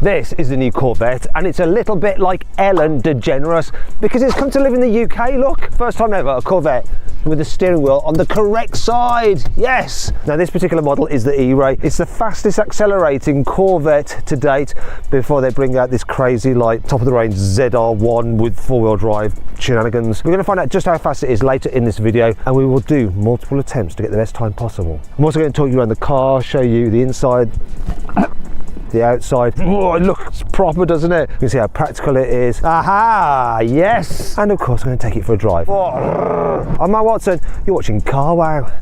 This is the new Corvette, and it's a little bit like Ellen DeGeneres because it's come to live in the UK. Look, first time ever a Corvette with the steering wheel on the correct side. Yes! Now this particular model is the E-Ray. It's the fastest accelerating Corvette to date before they bring out this crazy like top of the range ZR1 with four-wheel drive shenanigans. We're going to find out just how fast it is later in this video, and we will do multiple attempts to get the best time possible. I'm also going to talk you around the car, show you the inside, the outside. Oh, it looks proper, doesn't it? You can see how practical it is. Aha, yes. And of course, I'm going to take it for a drive. Oh. I'm Matt Watson. You're watching Car Wow.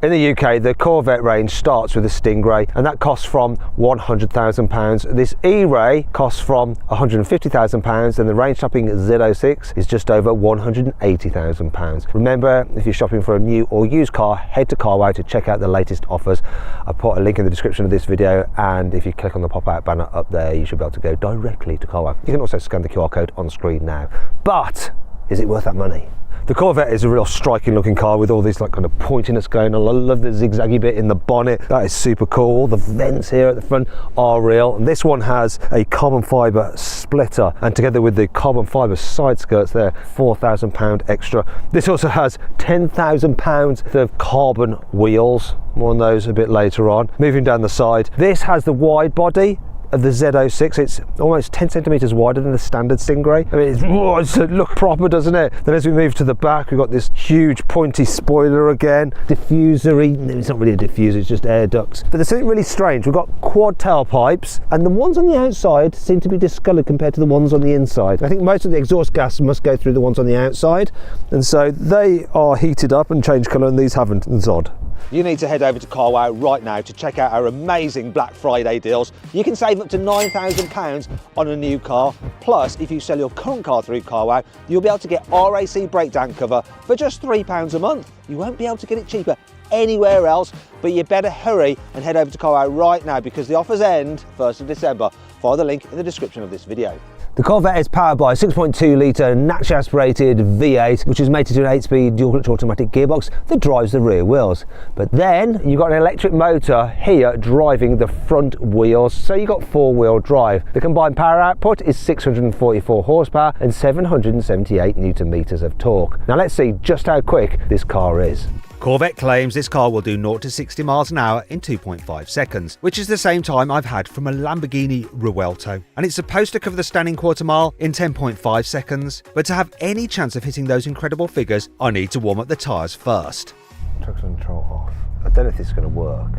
In the UK, the Corvette range starts with a Stingray, and that costs from £100,000. This E-Ray costs from £150,000, and the range-topping Z06 is just over £180,000. Remember, if you're shopping for a new or used car, head to CarWow to check out the latest offers. I put a link in the description of this video, and if you click on the pop-out banner up there, you should be able to go directly to CarWow. You can also scan the QR code on screen now. But is it worth that money? The Corvette is a real striking looking car with all this like kind of pointiness going on. I love the zigzaggy bit in the bonnet. That is super cool. All the vents here at the front are real. And this one has a carbon fibre splitter, and together with the carbon fibre side skirts there, £4,000 extra. This also has £10,000 of carbon wheels. More on those a bit later on. Moving down the side, this has the wide body of the Z06. It's almost 10 centimetres wider than the standard Stingray. I mean, it looks proper, doesn't it? Then as we move to the back, we've got this huge pointy spoiler again. Diffusery, no, it's not really a diffuser, it's just air ducts. But there's something really strange. We've got quad tailpipes, and the ones on the outside seem to be discoloured compared to the ones on the inside. I think most of the exhaust gas must go through the ones on the outside, and so they are heated up and change colour, and these haven't, and it's odd. You need to head over to CarWow right now to check out our amazing Black Friday deals. You can save up to £9,000 on a new car. Plus, if you sell your current car through CarWow, you'll be able to get RAC breakdown cover for just £3 a month. You won't be able to get it cheaper anywhere else, but you better hurry and head over to CarWow right now because the offers end 1st of December. Follow the link in the description of this video. The Corvette is powered by a 6.2 litre naturally aspirated V8, which is mated to an 8-speed dual-clutch automatic gearbox that drives the rear wheels. But then you've got an electric motor here driving the front wheels, so you've got four-wheel drive. The combined power output is 644 horsepower and 778 newton meters of torque. Now let's see just how quick this car is. Corvette claims this car will do 0 to 60 miles an hour in 2.5 seconds, which is the same time I've had from a Lamborghini Ruelto. And it's supposed to cover the standing quarter mile in 10.5 seconds. But to have any chance of hitting those incredible figures, I need to warm up the tyres first. Traction control off. I don't know if this is going to work.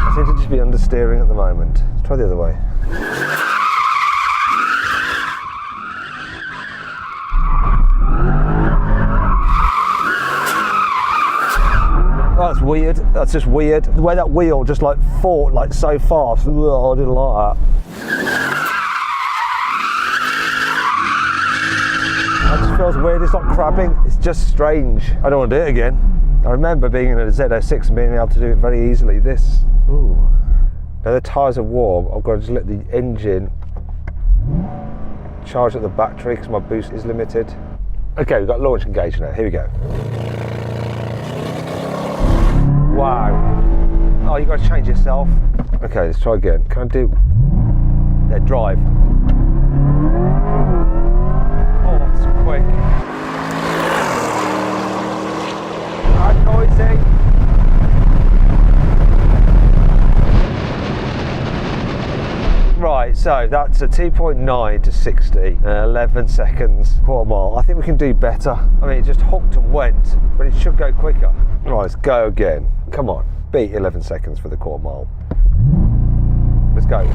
I seem to just be understeering at the moment. Let's try the other way. Oh, that's weird. That's just weird. The way that wheel just like fought like so fast. Ugh, I didn't like that. That just feels weird. It's not crabbing. It's just strange. I don't want to do it again. I remember being in a Z06 and being able to do it very easily. Ooh. Now the tyres are warm. I've got to just let the engine charge up the battery because my boost is limited. Okay, we've got launch engaged now. Here we go. Wow. Oh, you've got to change yourself. Okay, let's try again. Can I do that drive? Oh, that's quick. And noisy. Right, so that's a 2.9 to 60 in 11 seconds, quarter mile. I think we can do better. I mean, it just hooked and went, but it should go quicker. Right, let's go again. Come on, beat 11 seconds for the quarter mile. Let's go.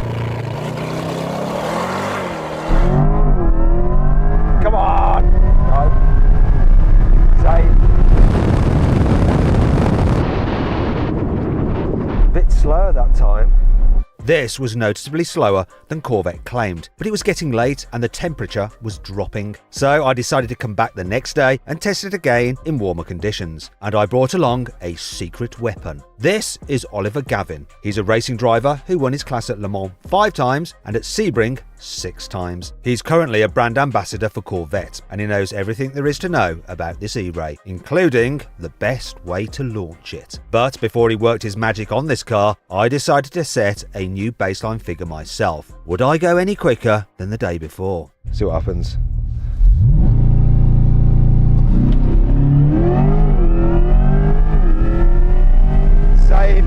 Come on! No. Same. Bit slower that time. This was noticeably slower than Corvette claimed, but it was getting late and the temperature was dropping. So I decided to come back the next day and test it again in warmer conditions. And I brought along a secret weapon. This is Oliver Gavin. He's a racing driver who won his class at Le Mans 5 times and at Sebring 6 times. He's currently a brand ambassador for Corvette, and he knows everything there is to know about this E-Ray, including the best way to launch it. But before he worked his magic on this car, I decided to set a new baseline figure myself. Would I go any quicker than the day before? See what happens. Same.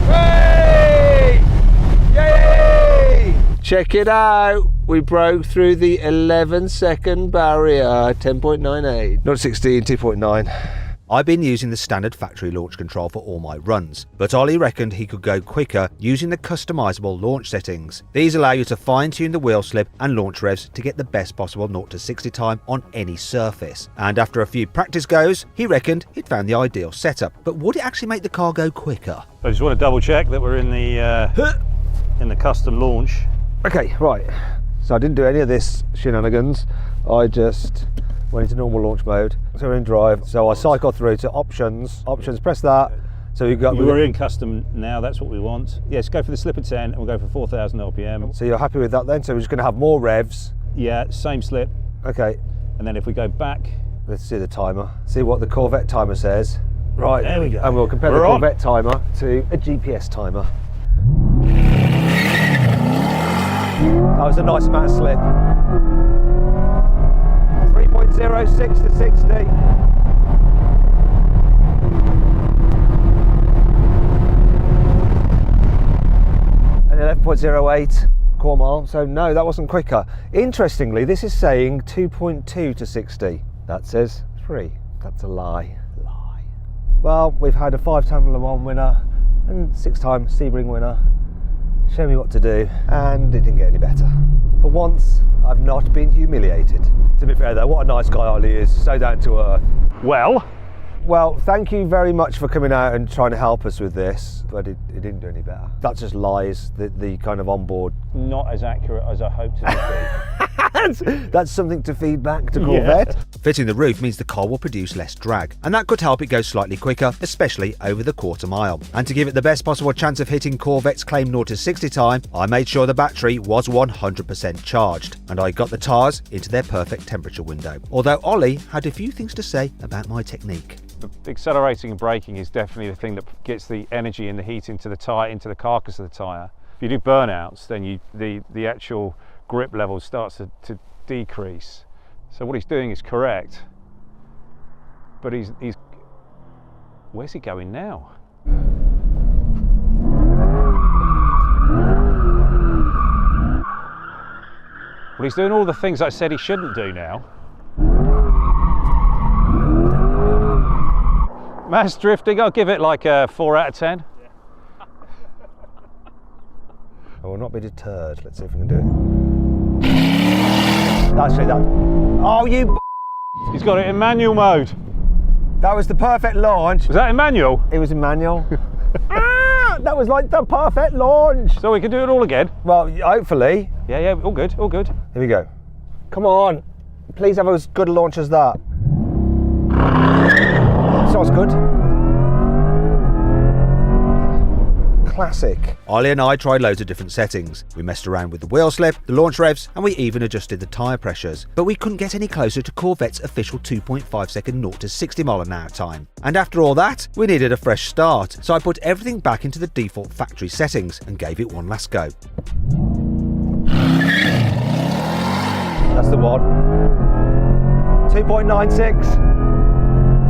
Hey! Yay! Check it out. We broke through the 11-second barrier. 10.98. Not 16, 2.9. I've been using the standard factory launch control for all my runs, but Ollie reckoned he could go quicker using the customizable launch settings. These allow you to fine-tune the wheel slip and launch revs to get the best possible 0 to 60 time on any surface. And after a few practice goes, he reckoned he'd found the ideal setup. But would it actually make the car go quicker? I just want to double check that we're in the custom launch. Okay, right. So I didn't do any of this shenanigans. I just went into normal launch mode. So we're in drive. So I cycle through to options. Options, press that. So you've got. We're in custom now. That's what we want. Yes, go for the slip of 10, and we'll go for 4,000 RPM. So you're happy with that then? So we're just going to have more revs. Yeah, same slip. Okay. And then if we go back, let's see the timer. See what the Corvette timer says. Right. There we go. And we'll compare the Corvette timer to a GPS timer. That was a nice amount of slip. 3.06 to 60. And 11.08 quarter mile. So no, that wasn't quicker. Interestingly, this is saying 2.2 to 60. That says 3. That's a lie. Lie. Well, we've had a 5-time Le Mans winner and 6-time Sebring winner. Show me what to do, and it didn't get any better. For once, I've not been humiliated. To be fair though, what a nice guy Ollie is, so down to earth. Well, thank you very much for coming out and trying to help us with this, but it didn't do any better. That just lies, the kind of onboard. not as accurate as I hoped it would be. That's something to feed back to Corvette. Yeah. Fitting the roof means the car will produce less drag, and that could help it go slightly quicker, especially over the quarter mile. And to give it the best possible chance of hitting Corvette's claimed 0 to 60 time, I made sure the battery was 100% charged, and I got the tyres into their perfect temperature window. Although Ollie had a few things to say about my technique. The accelerating and braking is definitely the thing that gets the energy and the heat into the tyre, into the carcass of the tyre. If you do burnouts, then the actual grip level starts to decrease. So what he's doing is correct, but he's where's he going now? Well, he's doing all the things I said he shouldn't do now. Mass drifting, I'll give it like a 4 out of 10. I will not be deterred. Let's see if we can do it. Actually, that. Oh, you. He's got it in manual mode. That was the perfect launch. Was that in manual? It was in manual. That was like the perfect launch. So we can do it all again? Well, hopefully. Yeah, all good, all good. Here we go. Come on. Please have as good a launch as that. Sounds good. Classic. Ollie and I tried loads of different settings. We messed around with the wheel slip, the launch revs, and we even adjusted the tyre pressures. But we couldn't get any closer to Corvette's official 2.5 second 0 to 60 mile an hour time. And after all that, we needed a fresh start. So I put everything back into the default factory settings and gave it one last go. That's the one. 2.96.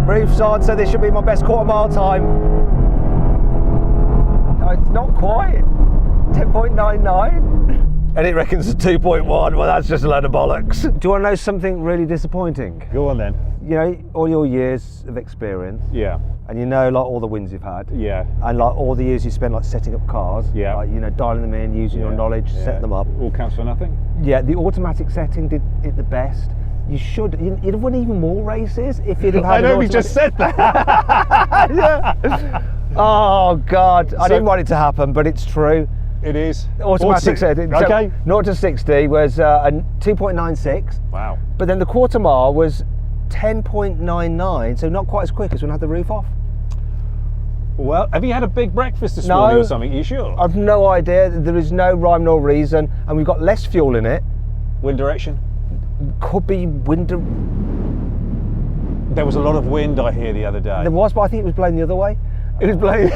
Roof's on, so this should be my best quarter mile time. It's not quite. 10.99. And it reckons it's 2.1. Well, that's just a load of bollocks. Do you want to know something really disappointing? Go on then. You know, all your years of experience. Yeah. And you know, like all the wins you've had. Yeah. And like all the years you spent like setting up cars. Yeah. Like, you know, dialing them in, using your knowledge, setting them up. All counts for nothing? Yeah, the automatic setting did it the best. You should. You'd have won even more races if you'd have had. I know we just said that. Yeah. Oh God! I didn't want it to happen, but it's true. It is. Automatic setting. Okay. 0 to 60 was a 2.96. Wow. But then the quarter mile was 10.99, so not quite as quick as when I had the roof off. Well, have you had a big breakfast this morning or something? Are you sure? I've no idea. There is no rhyme nor reason, and we've got less fuel in it. Wind direction? Could be wind. There was a lot of wind, I hear, the other day. There was, but I think it was blowing the other way. It was blowing.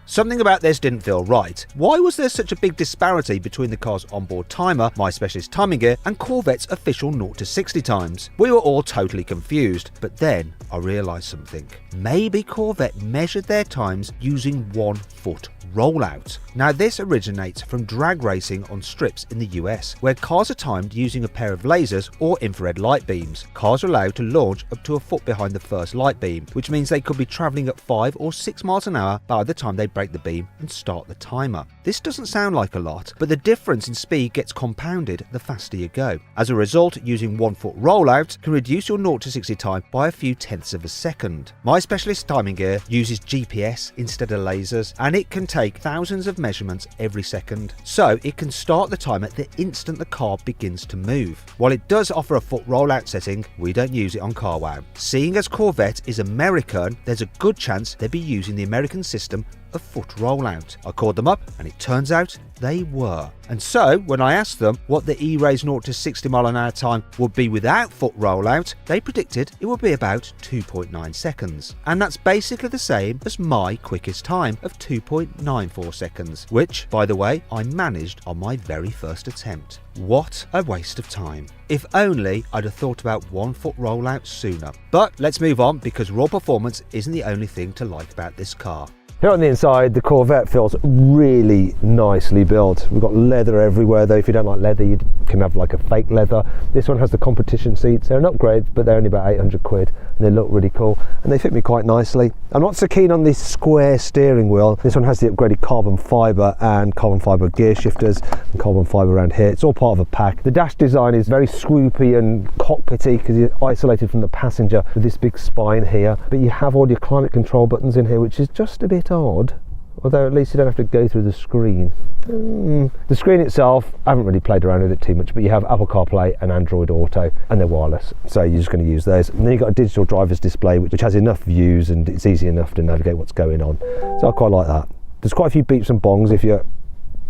Something about this didn't feel right. Why was there such a big disparity between the car's onboard timer, My Specialist timing gear, and Corvette's official 0 to 60 times? We were all totally confused, but then I realised something. Maybe Corvette measured their times using 1 foot rollout. Now this originates from drag racing on strips in the US, where cars are timed using a pair of lasers or infrared light beams. Cars are allowed to launch up to a foot behind the first light beam, which means they could be travelling at 5 or 6 miles an hour by the time they break the beam and start the timer. This doesn't sound like a lot, but the difference in speed gets compounded the faster you go. As a result, using 1 foot rollout can reduce your 0 to 60 time by a few tenths of a second. My Specialist timing gear uses GPS instead of lasers, and it can take thousands of measurements every second, so it can start the timer the instant the car begins to move. While it does offer a foot rollout setting, we don't use it on CarWow. Seeing as Corvette is American, there's a good chance they'd be using the American system of foot rollout. I called them up and it turns out they were. And so when I asked them what the E-Ray's 0 to 60 mile an hour time would be without foot rollout, they predicted it would be about 2.9 seconds. And that's basically the same as my quickest time of 2.94 seconds, which, by the way, I managed on my very first attempt. What a waste of time. If only I'd have thought about 1 foot rollout sooner. But let's move on, because raw performance isn't the only thing to like about this car. Here on the inside, the Corvette feels really nicely built. We've got leather everywhere, though if you don't like leather, you can have like a fake leather. This one has the competition seats. They're an upgrade, but they're only about 800 quid, and they look really cool, and they fit me quite nicely. I'm not so keen on this square steering wheel. This one has the upgraded carbon fibre and carbon fibre gear shifters and carbon fibre around here. It's all part of a pack. The dash design is very swoopy and cockpity because you're isolated from the passenger with this big spine here, but you have all your climate control buttons in here, which is just a bit odd, although at least you don't have to go through the screen. The screen itself, I haven't really played around with it too much, but you have Apple CarPlay and Android Auto, and they're wireless, so you're just going to use those. And then you've got a digital driver's display which has enough views and it's easy enough to navigate what's going on, so I quite like that. There's quite a few beeps and bongs if you're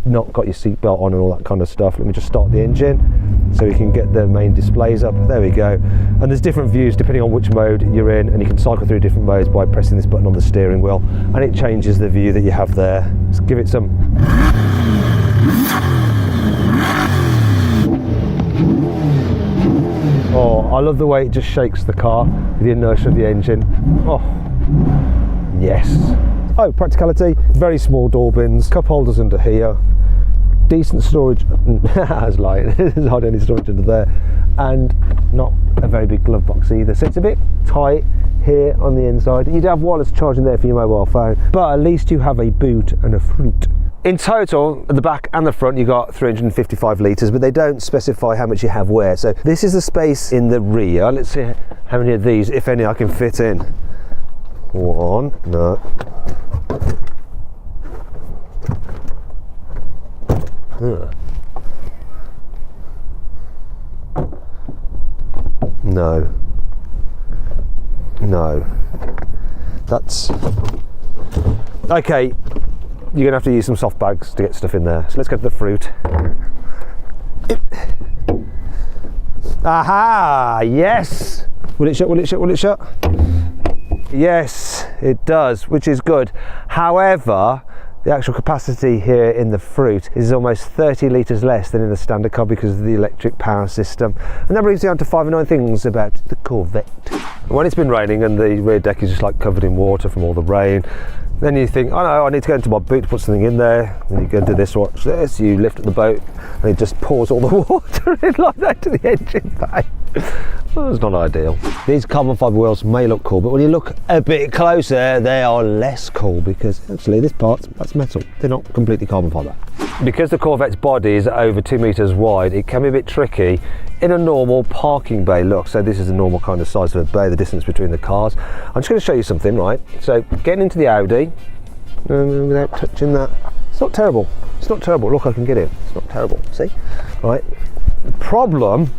not got your seatbelt on and all that kind of stuff. Let me just start the engine so you can get the main displays up. There we go. And there's different views depending on which mode you're in, and you can cycle through different modes by pressing this button on the steering wheel, and it changes the view that you have there. Let's give it some. Oh, I love the way it just shakes the car with the inertia of the engine. Oh, yes. Oh, practicality, very small door bins, cup holders under here, decent storage, I was lying, there's hardly any storage under there, and not a very big glove box either, so it's a bit tight here on the inside. You do have wireless charging there for your mobile phone, but at least you have a boot and a fruit. In total, at the back and the front, you got 355 litres, but they don't specify how much you have where, so this is the space in the rear. Let's see how many of these, if any, I can fit in. One, no. No. No. That's okay. You're gonna have to use some soft bags to get stuff in there. So let's go to the fruit. Aha! Yes! Will it shut? Will it shut? Will it shut? Yes, it does, which is good. However, the actual capacity here in the fruit is almost 30 litres less than in the standard car because of the electric power system. And that brings me on to 5 annoying things about the Corvette. When it's been raining and the rear deck is just like covered in water from all the rain, then you think, oh no, I need to go into my boot to put something in there. And you go and do this, watch this, you lift up the boat and it just pours all the water in like that to the engine bay. Well, it's not ideal. These carbon fibre wheels may look cool, but when you look a bit closer, they are less cool because actually this part, that's metal. They're not completely carbon fibre. Because the Corvette's body is over 2 metres wide, it can be a bit tricky in a normal parking bay look. So this is a normal kind of size of a bay, the distance between the cars. I'm just going to show you something, right? So getting into the Audi, without touching that, it's not terrible. It's not terrible. Look, I can get in. It's not terrible. See? Right. The problem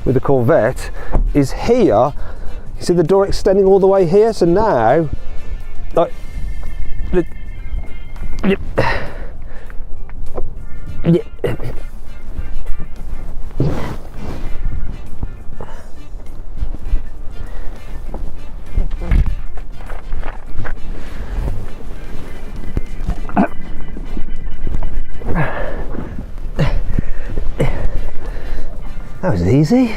with the Corvette is here. You see the door extending all the way here? So now, like, that was easy.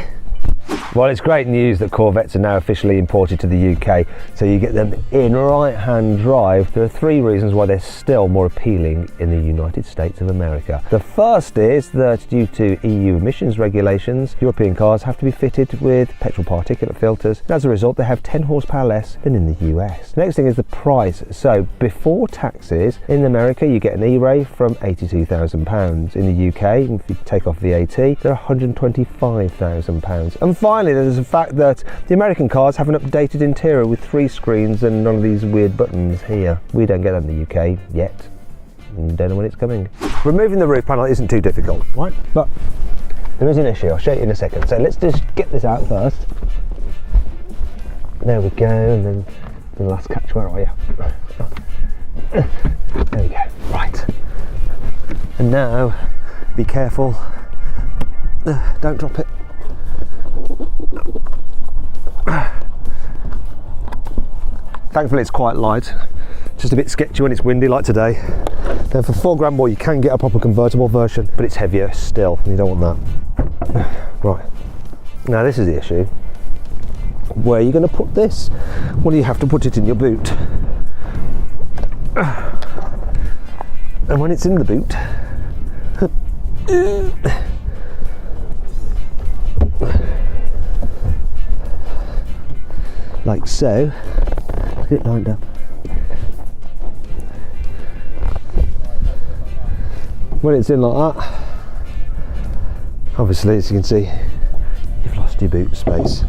Well, it's great news that Corvettes are now officially imported to the UK, so you get them in right-hand drive. There are 3 reasons why they're still more appealing in the United States of America. The first is that due to EU emissions regulations, European cars have to be fitted with petrol particulate filters, and as a result they have 10 horsepower less than in the US. The next thing is the price. So before taxes, in America you get an E-Ray from £82,000. In the UK, if you take off VAT, they're £125,000. And finally, there's the fact that the American cars have an updated interior with 3 screens and none of these weird buttons here. We don't get that in the UK yet. Don't know when it's coming. Removing the roof panel isn't too difficult, right? But there is an issue. I'll show you in a second. So let's just get this out first. There we go. And then the last catch. Where are you? There we go. Right. And now, be careful. Don't drop it. Thankfully it's quite light, just a bit sketchy when it's windy like today. Then for £4 more you can get a proper convertible version, but it's heavier still and you don't want that. Right, now this is the issue. Where are you going to put this? Well, you have to put it in your boot. And when it's in the boot, like so, get it lined up. When it's in like that, obviously as you can see, you've lost your boot space.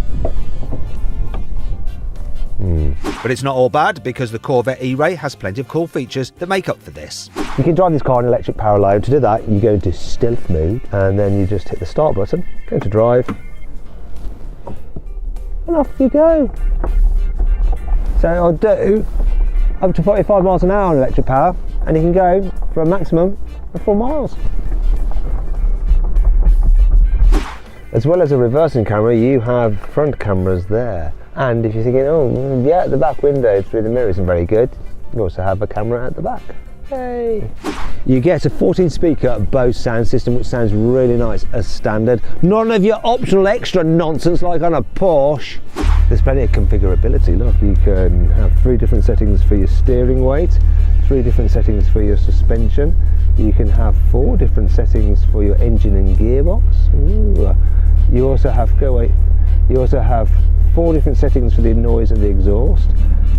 But it's not all bad, because the Corvette E-Ray has plenty of cool features that make up for this. You can drive this car in electric power load. To do that, you go into stealth mode and then you just hit the start button, go to drive, and off you go. So I'll do up to 45 miles an hour on electric power, and you can go for a maximum of 4 miles. As well as a reversing camera, you have front cameras there. And if you're thinking, oh yeah, the back window through the mirror isn't very good, you also have a camera at the back. Hey! You get a 14-speaker Bose sound system, which sounds really nice as standard. None of your optional extra nonsense like on a Porsche. There's plenty of configurability. Look, you can have 3 different settings for your steering weight, 3 different settings for your suspension. You can have 4 different settings for your engine and gearbox. Ooh. You also have 4 different settings for the noise of the exhaust,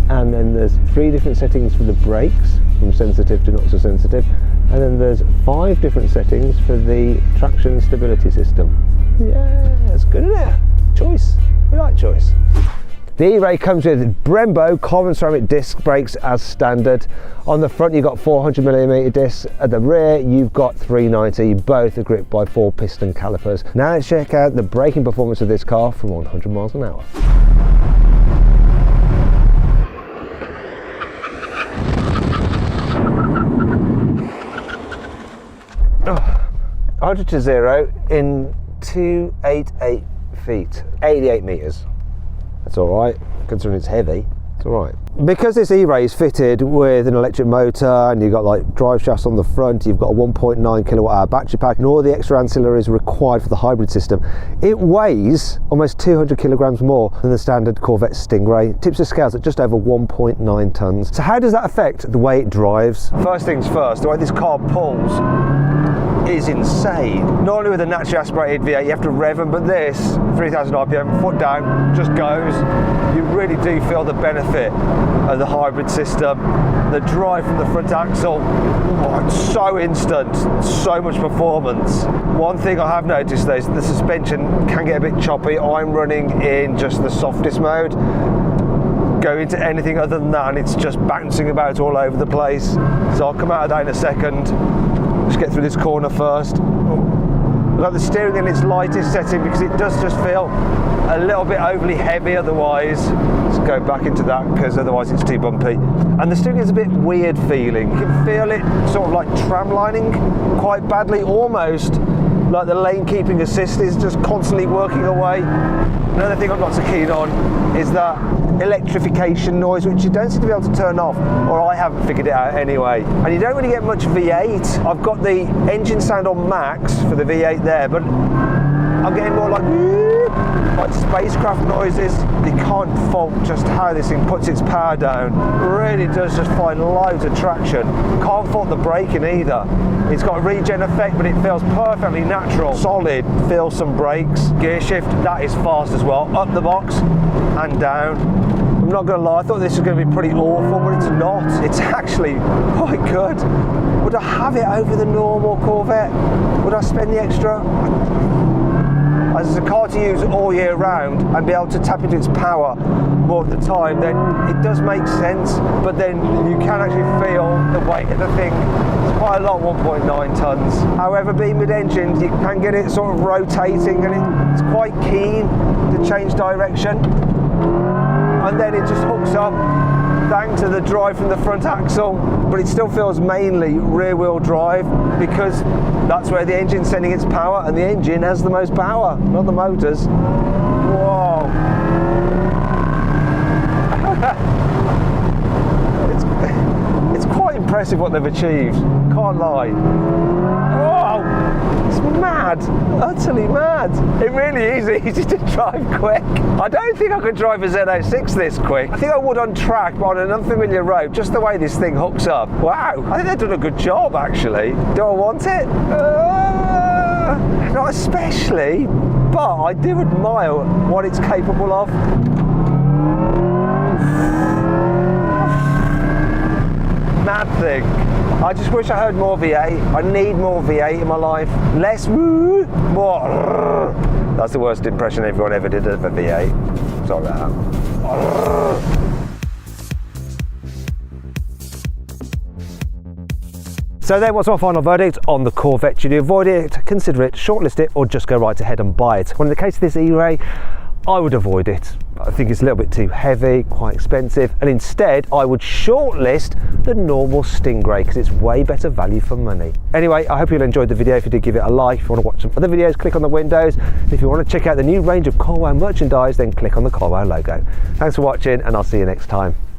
and then there's 3 different settings for the brakes, from sensitive to not so sensitive, and then there's 5 different settings for the traction and stability system. Yeah, that's good, isn't it? Choice. We like choice. The E-Ray comes with Brembo carbon ceramic disc brakes as standard. On the front you've got 400mm discs, at the rear you've got 390, both are gripped by 4 piston calipers. Now let's check out the braking performance of this car from 100 miles an hour. Oh, 100 to 0 in 288 feet, 88 metres. That's alright, considering it's heavy, it's alright. Because this E-Ray is fitted with an electric motor and you've got like drive shafts on the front, you've got a 1.9 kilowatt hour battery pack and all the extra ancillaries required for the hybrid system, it weighs almost 200 kilograms more than the standard Corvette Stingray. It tips the scales at just over 1.9 tonnes. So how does that affect the way it drives? First things first, the way this car pulls. is insane. Normally with a naturally aspirated V8 you have to rev them, but this 3,000 RPM, foot down, just goes. You really do feel the benefit of the hybrid system. The drive from the front axle, oh, it's so instant, so much performance. One thing I have noticed though is the suspension can get a bit choppy. I'm running in just the softest mode. Go into anything other than that and it's just bouncing about all over the place. So I'll come out of that in a second. Just get through this corner first. Like the steering in its lightest setting because it does just feel a little bit overly heavy otherwise. Let's go back into that because otherwise it's too bumpy. And the steering is a bit weird feeling. You can feel it sort of like tramlining quite badly, almost like the lane keeping assist is just constantly working away. Another thing I'm not so keen on is that electrification noise, which you don't seem to be able to turn off, or I haven't figured it out anyway. And you don't really get much V8. I've got the engine sound on max for the V8 there, but I'm getting more like spacecraft noises. You can't fault just how this thing puts its power down. It really does just find loads of traction. Can't fault the braking either. It's got a regen effect, but it feels perfectly natural. Solid, feel some brakes. Gear shift, that is fast as well. Up the box and down. I'm not going to lie, I thought this was going to be pretty awful, but it's not. It's actually quite good. Would I have it over the normal Corvette? Would I spend the extra? As a car to use all year round and be able to tap into its power more of the time, then it does make sense, but then you can actually feel the weight of the thing. It's quite a lot, 1.9 tons. However, being mid-engine, you can get it sort of rotating and it's quite keen to change direction. And then it just hooks up thanks to the drive from the front axle, but it still feels mainly rear-wheel drive because that's where the engine's sending its power, and the engine has the most power, not the motors. Whoa. It's quite impressive what they've achieved, can't lie. Whoa. It's mad, utterly mad. It really is easy to drive quick. I don't think I could drive a Z06 this quick. I think I would on track, but on an unfamiliar road, just the way this thing hooks up. Wow, I think they've done a good job actually. Do I want it? Not especially, but I do admire what it's capable of. Mad thing. I just wish I heard more V8. I need more V8 in my life. Less woo, more. That's the worst impression everyone ever did of a V8. Sorry about that. So then, what's my final verdict on the Corvette? Should you avoid it, consider it, shortlist it, or just go right ahead and buy it? Well, in the case of this E-Ray, I would avoid it. I think it's a little bit too heavy, quite expensive, and instead I would shortlist the normal Stingray because it's way better value for money. Anyway, I hope you'll enjoyed the video. If you did, give it a like. If you want to watch some other videos, click on the windows. If you want to check out the new range of Carwow merchandise, then click on the Carwow logo. Thanks for watching, and I'll see you next time.